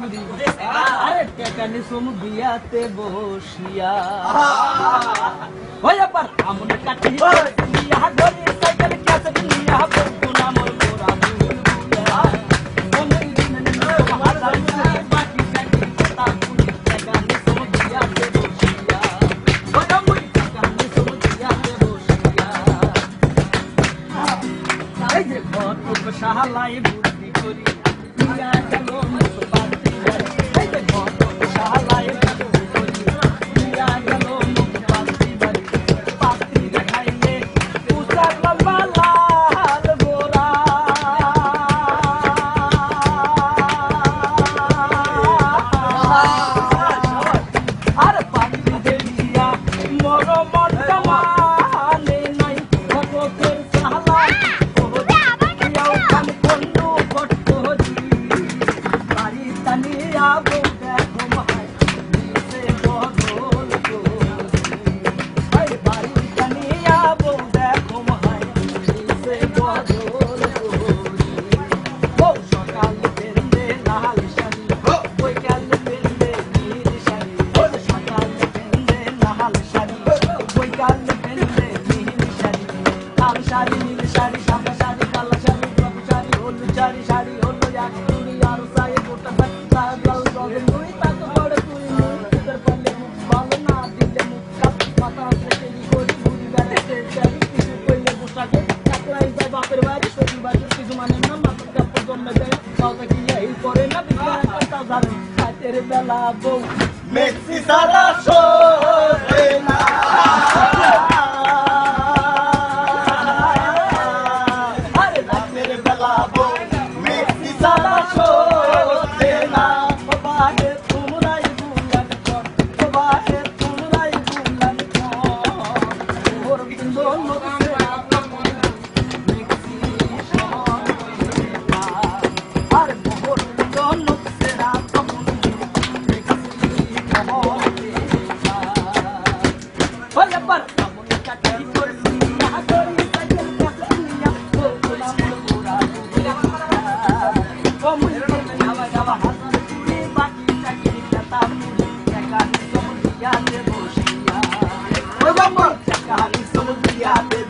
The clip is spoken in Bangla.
আরে টেকানি সমুদিয়াতে বসিয়া ওই আবার আমন কাটি নিয়া গরি সাইকেল কাছে নিয়া বলতো না মোর মোরা বুলবুলা বন্ধু দিন আমার বাকি কাটি কথা পুনি টেকানি সমুদিয়াতে বসিয়া ওই আমন টেকানি সমুদিয়াতে বসিয়া এই যে কত শাহালাই বুদ্ধি করি নিয়া গেল মুখ পাতি এই যে কত শাহালাই বুদ্ধি করি নিয়া গেল মুখ পাতি পাতি দেখাইলে উসার লম্বা লাল গোরা আর পাতি দেখিয়া মর মনটা মানে নাই ভগতের শাহালাই শাড়ি নীল শাড়ি সাদা শাড়ি কালো শাড়ি বাবু শাড়ি হলুদ শাড়ি শাড়ি হলো এক তুমি আর সাই গোটা সাই ব্লাউজ হবে তুই তাকে বড় তুই তোর পালে মুখ ভালো না দিলে মুখ কাপ মাথা থেকে করি ঘুরি বেড়াতে শাড়ি কিছু কইলে পোশাকে কাপড়াই যায় বাপের বাড়ি সবজি বাজার কিছু মানে না মাথার কাপড় জমে যায় তাও কি এই করে না বিক্রি করতে যাবে রাতের বেলা বউ মেক্সি সারা শোতে না Yeah.